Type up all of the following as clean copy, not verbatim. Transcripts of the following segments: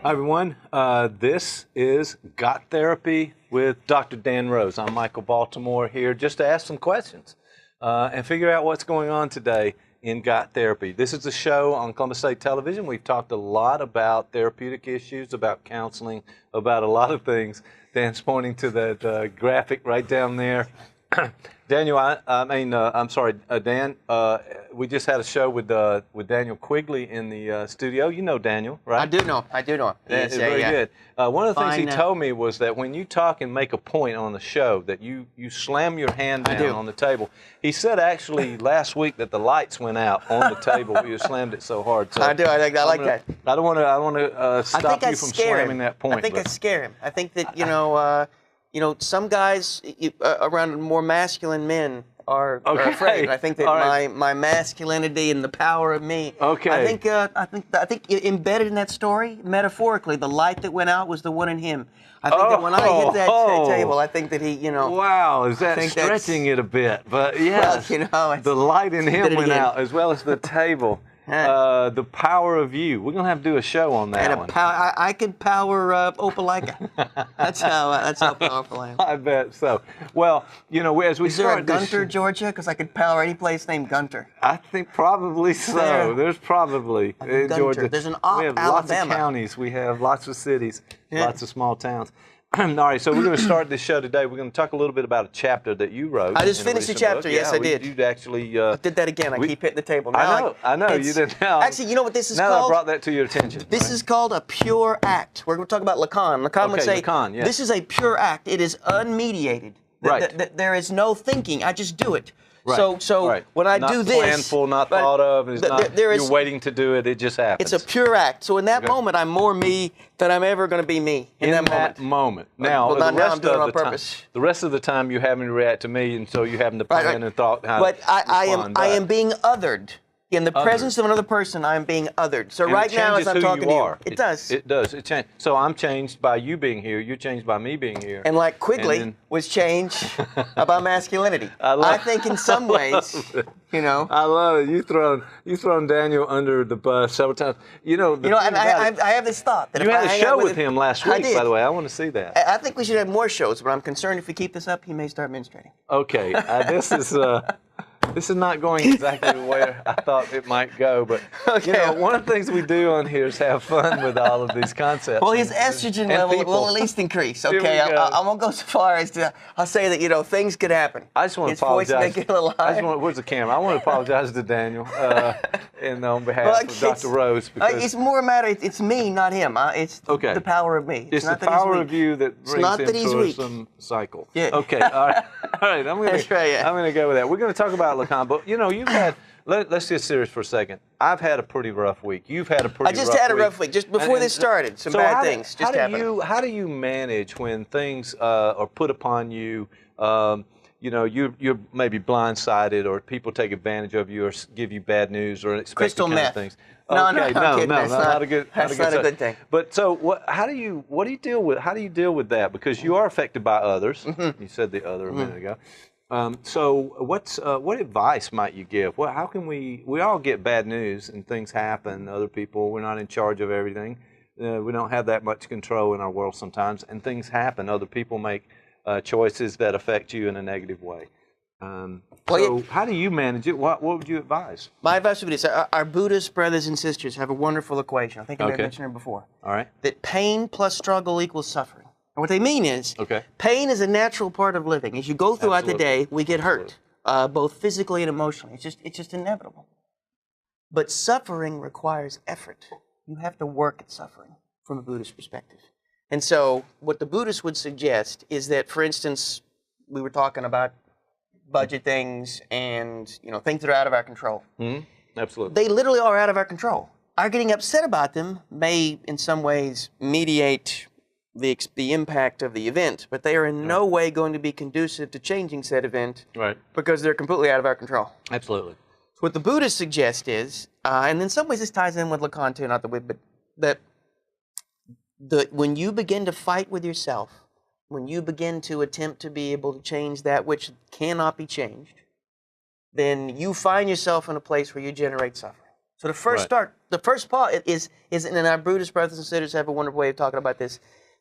Hi, everyone. This is Got Therapy with Dr. Dan Rose. I'm Michael Baltimore here just to ask some questions and figure out what's going on today in Got Therapy. This is a show on Columbus State Television. We've talked a lot about therapeutic issues, about counseling, about a lot of things. Dan's pointing to that graphic right down there. Daniel, Dan, we just had a show with Daniel Quigley in the studio. You know Daniel, right? I do know him. It's very good. One of the things he told me was that when you talk and make a point on the show, that you slam your hand down on the table. He said actually last week that the lights went out on the table. You slammed it so hard. So I do. I like that. I don't want to stop you from slamming that point. I think I scare him. I think that some guys around more masculine men are afraid. And I think that my masculinity and the power of me. Okay. I think embedded in that story, metaphorically, the light that went out was the one in him. I think that when I hit that table, I think that he, Wow, is that stretching it a bit? But yes, the light in him went out as well as the table. The power of you. We're gonna have to do a show on that one. I could power Opelika. That's how powerful I am. I bet so. Well, as we Is there a Gunter, Georgia? Because I could power any place named Gunter. I think probably so. There's probably in Georgia. There's an We have lots of counties. We have lots of cities, lots of small towns. All right, so we're going to start this show today. We're going to talk a little bit about a chapter that you wrote. I just finished the chapter. Book. Yes, I did. You actually. I did that again. I keep hitting the table. Now I know. You did. Now, actually, you know what this is called? Now I brought that to your attention. This is called a pure act. We're going to talk about Lacan. Lacan would say, this is a pure act. It is unmediated. Right. There is no thinking. I just do it. Right. So when I do this, not planful, not thought of. You're waiting to do it. It just happens. It's a pure act. So in that moment, I'm more me than I'm ever going to be me. In that moment. Now, now I'm doing it on purpose. The rest of the time, you're having to react to me, and so you're having to plan and thought how. But I am being othered. In the presence of another person, I am being othered. So right now, as I'm talking to you, it does. It does. It changes. So I'm changed by you being here. You're changed by me being here. And like Quigley was changed about masculinity. I think in some ways, I love it. You thrown Daniel under the bus several times. I have this thought that you if had a show with him last week, by the way. I want to see that. I think we should have more shows, but I'm concerned if we keep this up, he may start menstruating. Okay. This is not going exactly where I thought it might go, but one of the things we do on here is have fun with all of these concepts. Well, his estrogen level will at least increase. Okay, I won't go so far as to. I'll say that things could happen. I just want to apologize. Where's the camera? I want to apologize to Daniel, and on behalf of Dr. Rose. It's more a matter. It's me, not him. It's the power of me. It's the power of you that brings him to some cycle. Yeah. Okay. All right. I'm going to go with that. We're going to talk about Lacan, but you've had. Let's get serious for a second. I've had a pretty rough week. You've had a pretty rough week. I just had a rough week. Just before this started, some bad things just happened. How do you manage when things are put upon you? You're maybe blindsided, or people take advantage of you, or give you bad news, or expect kind of things. No, not a good thing. But so, how do you deal with that? Because you are affected by others. Mm-hmm. You said the other a minute ago. So what advice might you give? Well, how can we all get bad news and things happen, other people, we're not in charge of everything. We don't have that much control in our world sometimes, and things happen. Other people make choices that affect you in a negative way. How do you manage it? What would you advise? My advice would be this. Our Buddhist brothers and sisters have a wonderful equation. I think I mentioned it before. All right. That pain plus struggle equals suffering. And what they mean is, pain is a natural part of living. As you go throughout the day, we get hurt, both physically and emotionally. It's just inevitable. But suffering requires effort. You have to work at suffering from a Buddhist perspective. And so what the Buddhists would suggest is that, for instance, we were talking about budget things and things that are out of our control. Mm-hmm. Absolutely. They literally are out of our control. Our getting upset about them may, in some ways, mediate the impact of the event, but they are in no way going to be conducive to changing said event, because they're completely out of our control. Absolutely. So what the Buddhists suggest is, and in some ways this ties in with Lacan too, not the way, but that when you begin to fight with yourself, when you begin to attempt to be able to change that which cannot be changed, then you find yourself in a place where you generate suffering. So the first pause is, and our Buddhist brothers and sisters have a wonderful way of talking about this.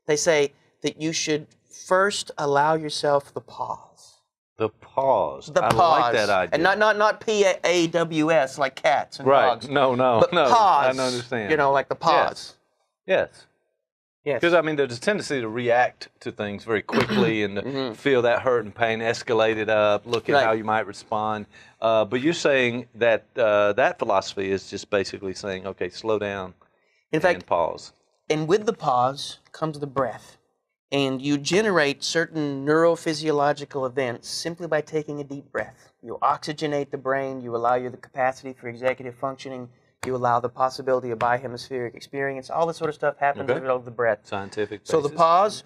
They say that you should first allow yourself the pause. The pause. I like that idea. And not P-A-W-S like cats and dogs. No, but pause. I don't understand. Like the pause. Yes. Because, there's a tendency to react to things very quickly and to feel that hurt and pain, escalate it up, look at how you might respond. But you're saying that that philosophy is just basically saying, okay, slow down and pause. And with the pause comes the breath. And you generate certain neurophysiological events simply by taking a deep breath. You oxygenate the brain, you allow you the capacity for executive functioning, you allow the possibility of bihemispheric experience. All this sort of stuff happens as a result of the breath. Scientific basis. So the pause,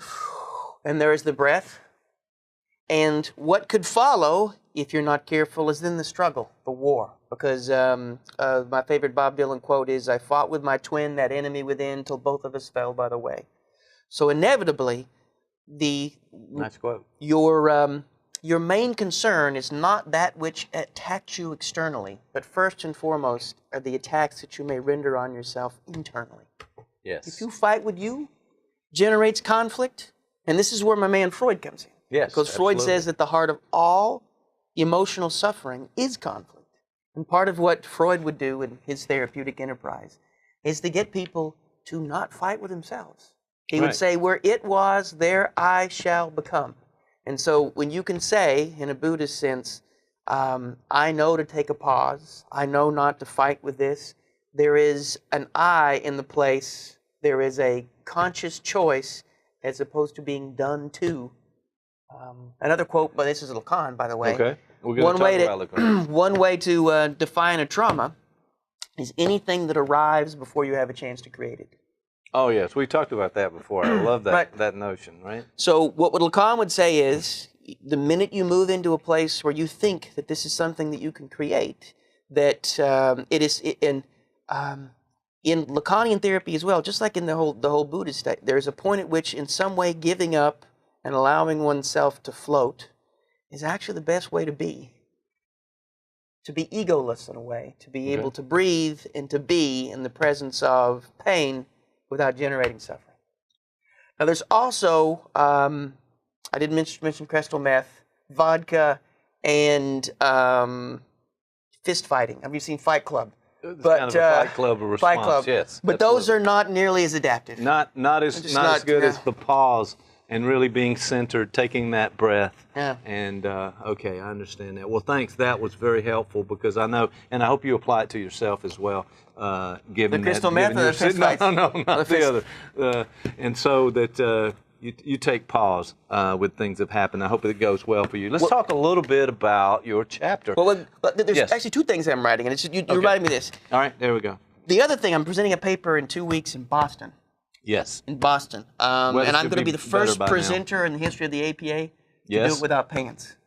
and there is the breath. And what could follow, if you're not careful, is then the struggle, the war. Because my favorite Bob Dylan quote is, "I fought with my twin, that enemy within, till both of us fell by the way." So inevitably, nice quote. Your main concern is not that which attacks you externally, but first and foremost are the attacks that you may render on yourself internally. Yes. If you fight with you, generates conflict, and this is where my man Freud comes in. Yes, because Freud says that the heart of all emotional suffering is conflict. And part of what Freud would do in his therapeutic enterprise is to get people to not fight with themselves. He would say, where it was, there I shall become. And so when you can say, in a Buddhist sense, I know to take a pause, I know not to fight with this, there is an I in the place, there is a conscious choice as opposed to being done to. Another quote, but this is Lacan, by the way. Okay, we're going to talk about Lacan. One way to define a trauma is anything that arrives before you have a chance to create it. Oh, yes. We talked about that before. I love that, that notion, right? So what Lacan would say is, the minute you move into a place where you think that this is something that you can create, that it is in Lacanian therapy as well, just like in the whole Buddhist state, there is a point at which in some way giving up and allowing oneself to float is actually the best way to be. To be egoless in a way, to be able to breathe and to be in the presence of pain without generating suffering. Now, there's also, I did mention crystal meth, vodka, and fist fighting. Have you seen Fight Club? It's kind of a Fight Club response, Fight Club. Yes. But those are not nearly as adaptive. Not as good as the pause and really being centered, taking that breath. Yeah. And, okay, I understand that. Well, thanks. That was very helpful because I know, and I hope you apply it to yourself as well. Given the crystal meth or the fist fights? No, not the other. And so that you take pause with things that happen. I hope it goes well for you. Let's talk a little bit about your chapter. Well, there's actually two things I'm writing, and it's, you reminded me of this. All right, there we go. The other thing, I'm presenting a paper in 2 weeks in Boston. Yes. In Boston. And I'm going to be the first presenter in the history of the APA to do it without pants.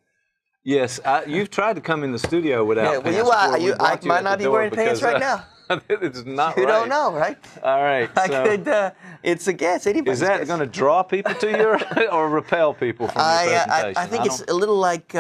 Yes, you've tried to come in the studio without pants. I might not be wearing pants right now. It's not You don't know, right? All right. So it's a guess. Anybody's Is that guess. going to draw people to you or repel people from your presentation? I think it's a little like,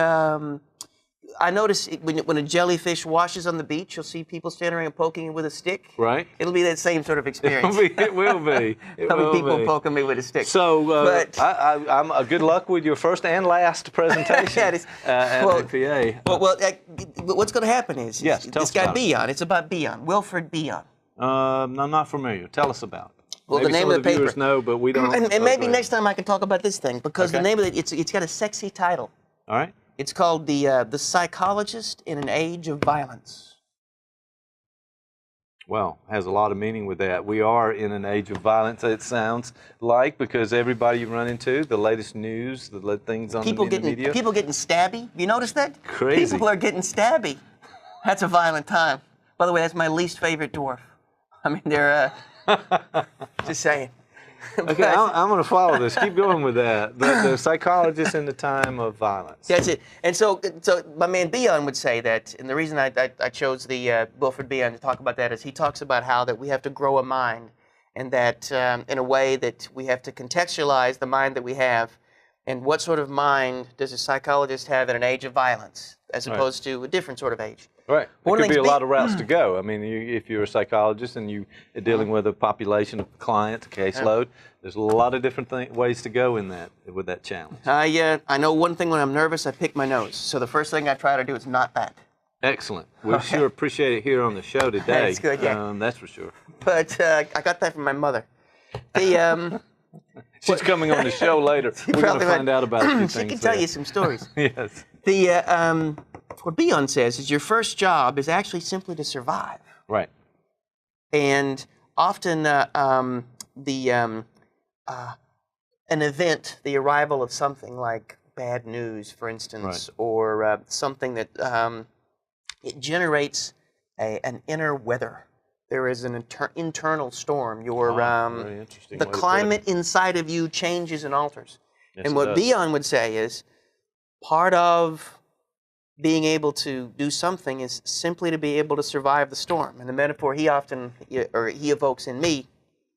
I notice when a jellyfish washes on the beach, you'll see people standing around poking it with a stick. Right. It'll be that same sort of experience. It will be. There'll be people poking me with a stick. So I'm good luck with your first and last presentation at APA. Well, what's going to happen is this guy Bion. It's about Bion, Wilfred Bion. I'm not familiar. Tell us about it. Well, maybe the name of the paper. Viewers know, but we don't. And maybe next time I can talk about this thing because the name of it, it's got a sexy title. All right. It's called The Psychologist in an Age of Violence. Well, has a lot of meaning with that. We are in an age of violence, it sounds like, because everybody you run into, the latest news, the things on the media. People getting stabby. You notice that? Crazy. People are getting stabby. That's a violent time. By the way, that's my least favorite dwarf. I mean, they're just saying. Okay, I'm going to follow this. Keep going with that. The psychologist in the time of violence. That's it. And so my man Bion would say that, and the reason I chose the Wilfred Bion to talk about that is he talks about how that we have to grow a mind, and that in a way that we have to contextualize the mind that we have, and what sort of mind does a psychologist have in an age of violence, as opposed to a different sort of age. Right. There could be a lot of routes to go. I mean, if you're a psychologist and you're dealing with a population of clients, caseload, there's a lot of different ways to go in that with that challenge. I know one thing: when I'm nervous, I pick my nose. So the first thing I try to do is not that. Excellent. We sure appreciate it here on the show today. That's good, yeah. That's for sure. But I got that from my mother. She's coming on the show later. We're going to find out about a few things. She can tell you some stories. Yes. What Bion says is your first job is actually simply to survive. Right. And often an event, the arrival of something like bad news, for instance, or something that it generates an inner weather. There is an internal storm. The climate inside of you changes and alters. Yes, and what Bion would say is part of being able to do something is simply to be able to survive the storm. And the metaphor he evokes in me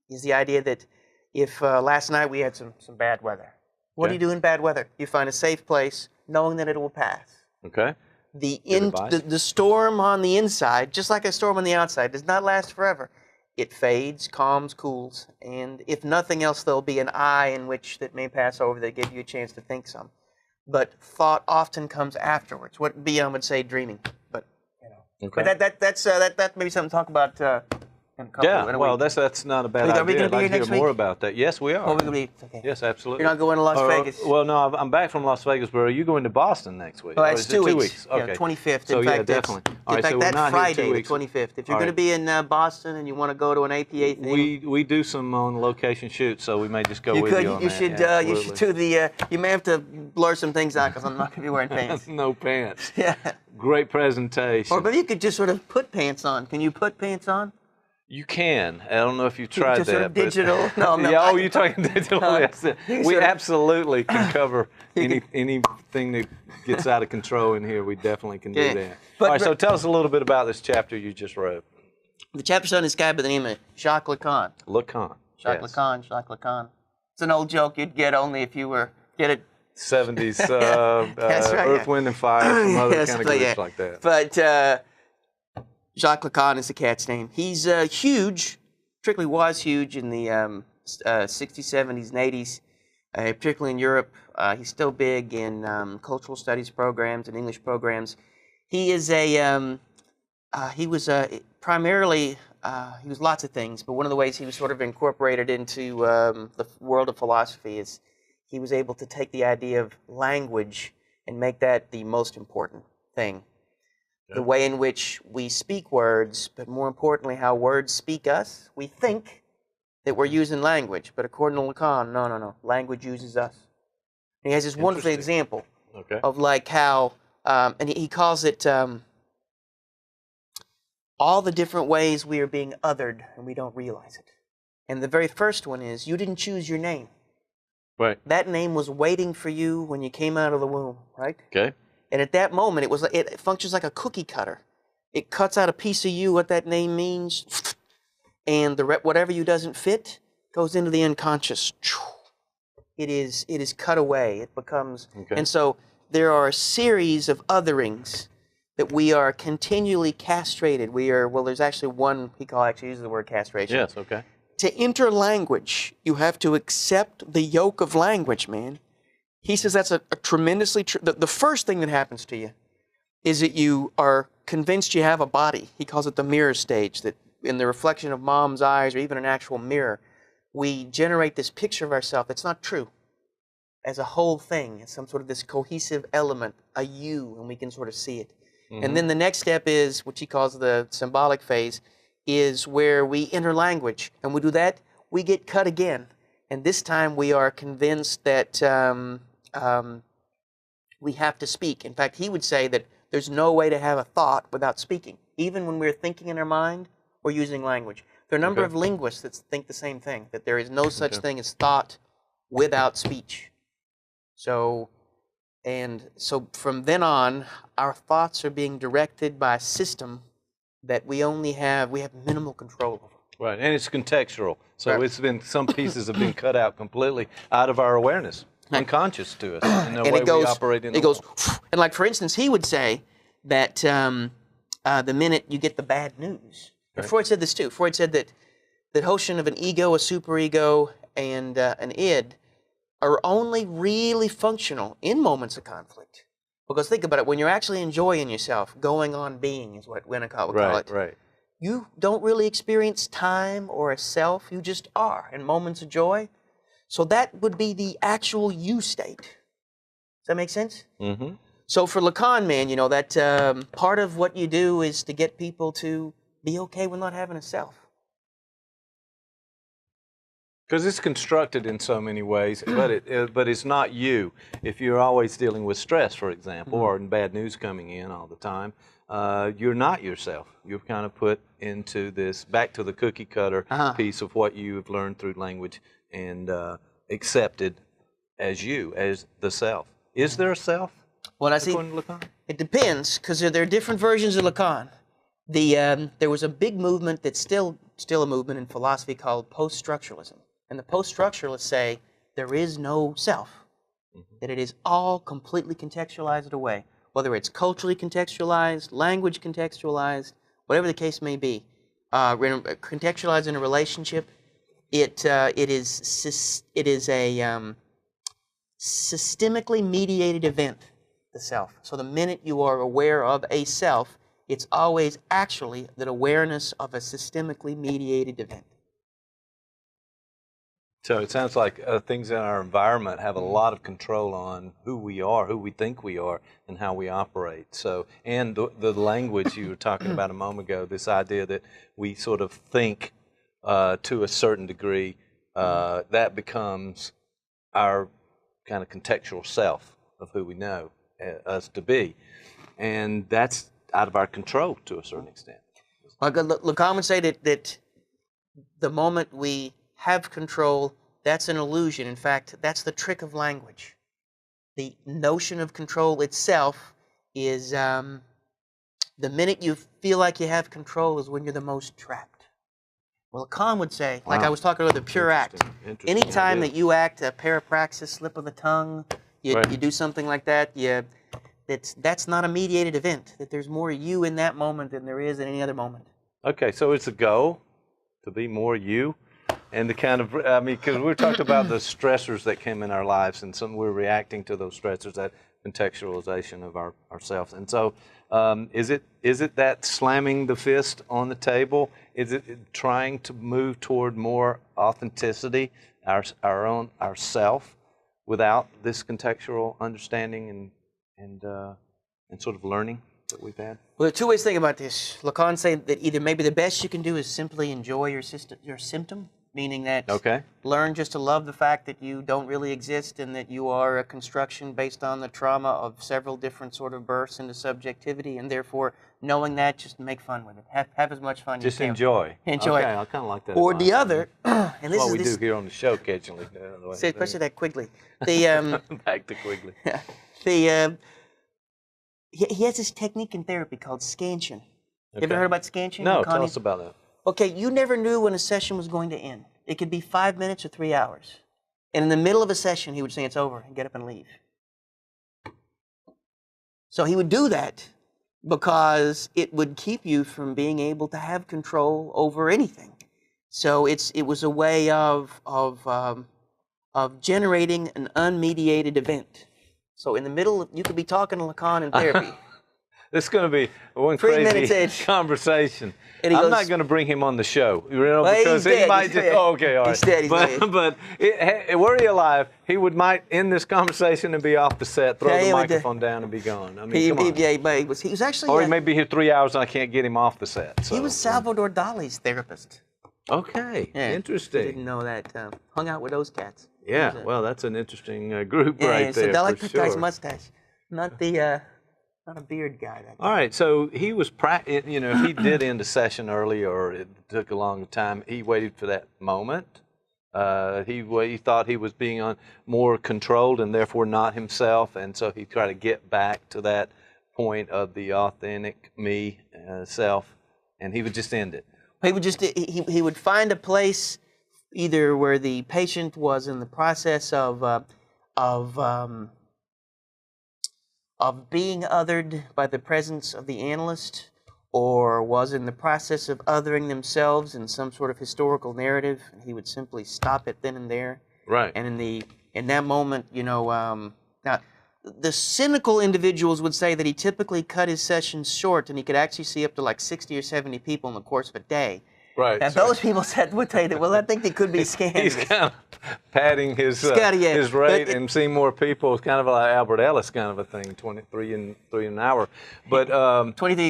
is the idea that if last night we had some bad weather, what do you do in bad weather? You find a safe place, knowing that it will pass. Okay. The storm on the inside, just like a storm on the outside, does not last forever. It fades, calms, cools, and if nothing else, there'll be an eye in which that may pass over that give you a chance to think some. But thought often comes afterwards. What Bion would say, dreaming. But but that maybe something to talk about. Well, that's not a bad idea. I'd like to hear more about that. Yes, we are. Oh, we're going to be, okay. Yes, absolutely. You're not going to Las Vegas? Well, no, I'm back from Las Vegas, but are you going to Boston next week? Oh, it's 2 weeks. Okay. Yeah, 25th. So, yeah, definitely. In fact, that Friday, the 25th. If you're going to be in Boston and you want to go to an APA thing. We do some on-location shoots, so we may just go with you on that. You should do the, you may have to blur some things out because I'm not going to be wearing pants. No pants. Yeah. Great presentation. Or maybe you could just sort of put pants on. Can you put pants on? You can. I don't know if you've tried that. Sort of digital. No. Yeah, you're talking digital. We absolutely can cover anything that gets out of control in here. We definitely can do that. All right, so tell us a little bit about this chapter you just wrote. The chapter's on this guy by the name of Jacques Lacan. Lacan. Jacques Lacan. It's an old joke you'd get only if you were, get it? 70s Earth, Wind, and Fire, some other kind of groups like that. But Jacques Lacan is the cat's name. He's huge, particularly was huge in the 60s, 70s, and 80s, particularly in Europe. He's still big in cultural studies programs and English programs. He is he was primarily, he was lots of things, but one of the ways he was sort of incorporated into the world of philosophy is he was able to take the idea of language and make that the most important thing. The way in which we speak words, but more importantly, how words speak us. We think that we're using language, but according to Lacan, no. Language uses us. And he has this wonderful example of like how, and he calls it all the different ways we are being othered and we don't realize it. And the very first one is you didn't choose your name. Right. That name was waiting for you when you came out of the womb, right? Okay. And at that moment, it functions like a cookie cutter. It cuts out a piece of you, what that name means, and whatever you doesn't fit goes into the unconscious. It is cut away. It becomes, and so there are a series of otherings that we are continually castrated. There's actually one, he actually uses the word castration. Yes, okay. To enter language, you have to accept the yoke of language, man. He says that's a tremendously the first thing that happens to you is that you are convinced you have a body. He calls it the mirror stage, that in the reflection of mom's eyes or even an actual mirror, we generate this picture of ourselves that's not true. As a whole thing, as some sort of this cohesive element, a you, and we can sort of see it. Mm-hmm. And then the next step is, which he calls the symbolic phase, is where we enter language. And we do that, we get cut again. And this time we are convinced that we have to speak. In fact, he would say that there's no way to have a thought without speaking. Even when we're thinking in our mind or using language. There are a number of linguists that think the same thing, that there is no such thing as thought without speech. So from then on, our thoughts are being directed by a system that we have minimal control over. Right, and it's contextual. So it's been, some pieces have been cut out completely out of our awareness, unconscious to us, in the way we operate in the world. And like, for instance, he would say that the minute you get the bad news. And Freud said this too. Freud said that the notion of an ego, a superego, and an id are only really functional in moments of conflict. Because think about it, when you're actually enjoying yourself, going on being is what Winnicott would call it. Right. You don't really experience time or a self, you just are in moments of joy. So that would be the actual you state. Does that make sense? Mm-hmm. So for Lacan, man, you know, that part of what you do is to get people to be okay with not having a self. Because it's constructed in so many ways, but it's not you. If you're always dealing with stress, for example, or bad news coming in all the time, you're not yourself. You're kind of put into this, back to the cookie cutter piece of what you've learned through language and accepted as you, as the self. Is there a self? Well, I see. It depends, because there are different versions of Lacan. There was a big movement that's still a movement in philosophy called post-structuralism. And the post-structuralists say there is no self, that it is all completely contextualized away, whether it's culturally contextualized, language contextualized, whatever the case may be. Contextualized in a relationship, it is a systemically mediated event, the self. So the minute you are aware of a self, it's always actually that awareness of a systemically mediated event. So it sounds like things in our environment have a lot of control on who we are, who we think we are, and how we operate. So, and the language you were talking about a moment ago, this idea that we sort of think to a certain degree, that becomes our kind of contextual self of who we know us to be. And that's out of our control to a certain extent. Well, Lacan would say that the moment we have control, that's an illusion. In fact, that's the trick of language. The notion of control itself is the minute you feel like you have control is when you're the most trapped. Well, Lacan would say, like I was talking about the pure act, anytime that you act a parapraxis, slip of the tongue, you do something like that, that's not a mediated event, that there's more you in that moment than there is in any other moment. Okay, so it's a goal to be more you, and the kind of, I mean, because we're talking about the stressors that came in our lives, and we're reacting to those stressors, that contextualization of ourselves. And so is it that slamming the fist on the table? Is it trying to move toward more authenticity, our self, without this contextual understanding and sort of learning that we've had? Well, there are two ways to think about this. Lacan said that either maybe the best you can do is simply enjoy your symptom, meaning that learn just to love the fact that you don't really exist and that you are a construction based on the trauma of several different sort of births into subjectivity, and therefore knowing that, just make fun with it. Have as much fun as you can. Just enjoy. Enjoy. Okay, I kind of like that. Or the other, and this is what we do here on the show occasionally. Say, especially that Quigley. The back to Quigley. He has this technique in therapy called scansion. You ever heard about scansion? No, tell us about that. Okay, you never knew when a session was going to end. It could be 5 minutes or 3 hours. And in the middle of a session, he would say it's over and get up and leave. So he would do that because it would keep you from being able to have control over anything. So it was a way of generating an unmediated event. So in the middle, you could be talking to Lacan in therapy. This is going to be one crazy conversation. I'm not going to bring him on the show, because he might just. Oh, okay, all right. He's dead. But were he alive, he might end this conversation and be off the set, throw the microphone down, and be gone. I mean, come on. He was actually. Or he may be here 3 hours and I can't get him off the set. So. He was Salvador Dali's therapist. Okay, interesting. I didn't know that. Hung out with those cats. Yeah, well, that's an interesting group right there. So Dali cut his mustache, not a beard guy. All right, so he was, he did end a session early, or it took a long time. He waited for that moment. He thought he was being more controlled and therefore not himself, and so he tried to get back to that point of the authentic me self, and he would just end it. He would he would find a place either where the patient was in the process of being othered by the presence of the analyst, or was in the process of othering themselves in some sort of historical narrative, and he would simply stop it then and there. Right. And in that moment, now the cynical individuals would say that he typically cut his sessions short, and he could actually see up to like 60 or 70 people in the course of a day. Right. And those people would say that, well, I think they could be scanned. He's kind of padding his rate and seeing more people. It's kind of like Albert Ellis kind of a thing, 23 an hour. But 23.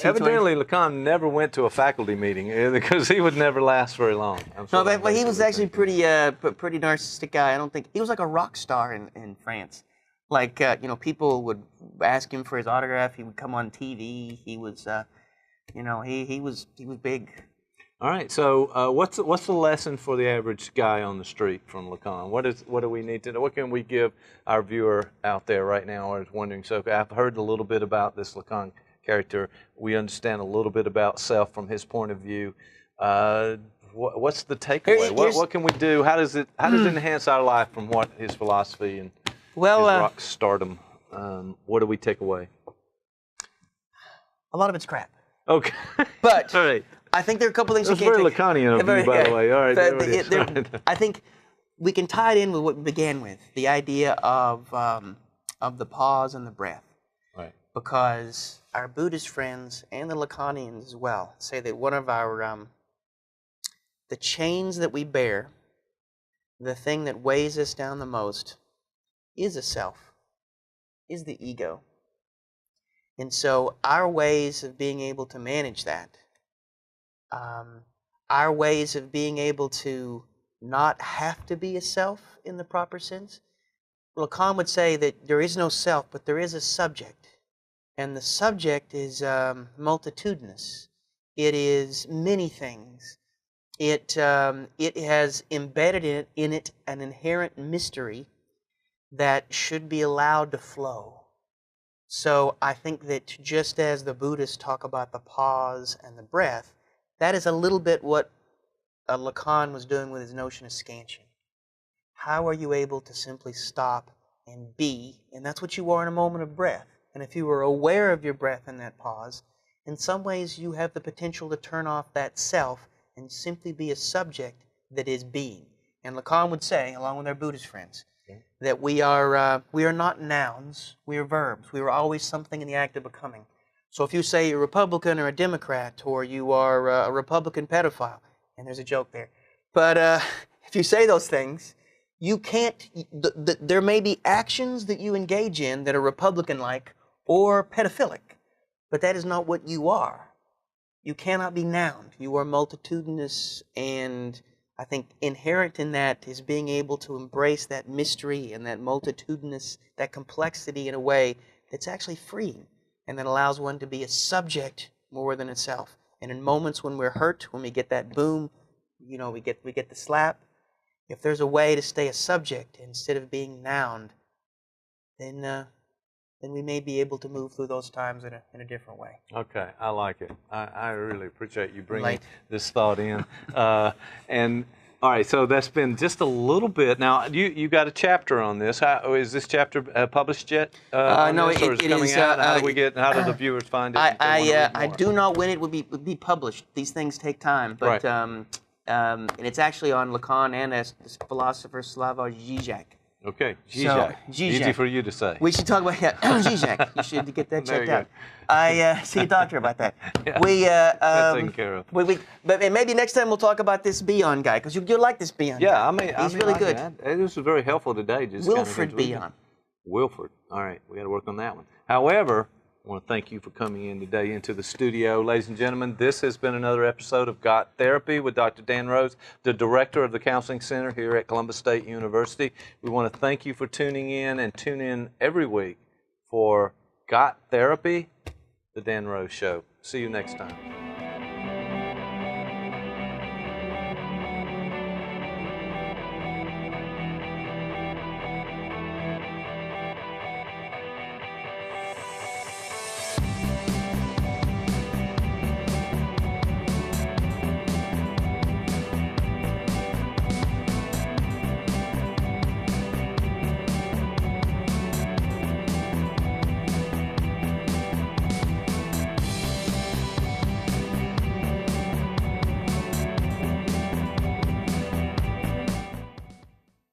Evidently, Lacan never went to a faculty meeting because he would never last very long. No, but he was actually pretty narcissistic guy. I don't think he was like a rock star in France. Like people would ask him for his autograph. He would come on TV. He was, he was big. All right. So, what's the lesson for the average guy on the street from Lacan? What do we need to know? What can we give our viewer out there right now who is wondering? So, I've heard a little bit about this Lacan character. We understand a little bit about self from his point of view. What's the takeaway? What can we do? How does it enhance our life from what his philosophy and his rock stardom? What do we take away? A lot of it's crap. Okay. But all right. I think there are a couple things That's you can't very Lacanian of you, by the way. All right. I think we can tie it in with what we began with, the idea of the pause and the breath. Right. Because our Buddhist friends and the Lacanians as well say that one of our the chains that we bear, the thing that weighs us down the most, is a self, is the ego. And so our ways of being able to manage that, our ways of being able to not have to be a self in the proper sense. Lacan would say that there is no self, but there is a subject. And the subject is multitudinous. It is many things. It has embedded in it an inherent mystery that should be allowed to flow. So I think that just as the Buddhists talk about the pause and the breath, that is a little bit what Lacan was doing with his notion of scansion. How are you able to simply stop and be? And that's what you are in a moment of breath. And if you were aware of your breath in that pause, in some ways you have the potential to turn off that self and simply be a subject that is being. And Lacan would say, along with our Buddhist friends, that we are not nouns, we are verbs. We are always something in the act of becoming. So if you say you're a Republican or a Democrat, or you are a Republican pedophile, and there's a joke there, but if you say those things, you can't, there may be actions that you engage in that are Republican-like or pedophilic, but that is not what you are. You cannot be nouned. You are multitudinous, and I think inherent in that is being able to embrace that mystery and that multitudinous, that complexity in a way that's actually freeing and that allows one to be a subject more than itself. And in moments when we're hurt, when we get that boom, we get the slap, if there's a way to stay a subject instead of being nouned, then we may be able to move through those times in a different way. Okay, I like it. I really appreciate you bringing this thought in. And all right, so that's been just a little bit. Now, you got a chapter on this. How, is this chapter published yet? No, it is coming out. How do the viewers find it? I do not when it would be published. These things take time, but and it's actually on Lacan and as philosopher Slavoj Žižek. Okay, Žižek. Easy for you to say. We should talk about Žižek. You should get that checked out. I see a doctor about that. Yeah. Taken care of. But maybe next time we'll talk about this Bion guy because you like this Bion. Yeah, guy. He's really good. This was very helpful today. Just Wilfred Bion. Wilfred. All right, we got to work on that one. However, I want to thank you for coming in today into the studio. Ladies and gentlemen, this has been another episode of Got Therapy with Dr. Dan Rose, the director of the Counseling Center here at Columbus State University. We want to thank you for tuning in and tune in every week for Got Therapy, the Dan Rose Show. See you next time.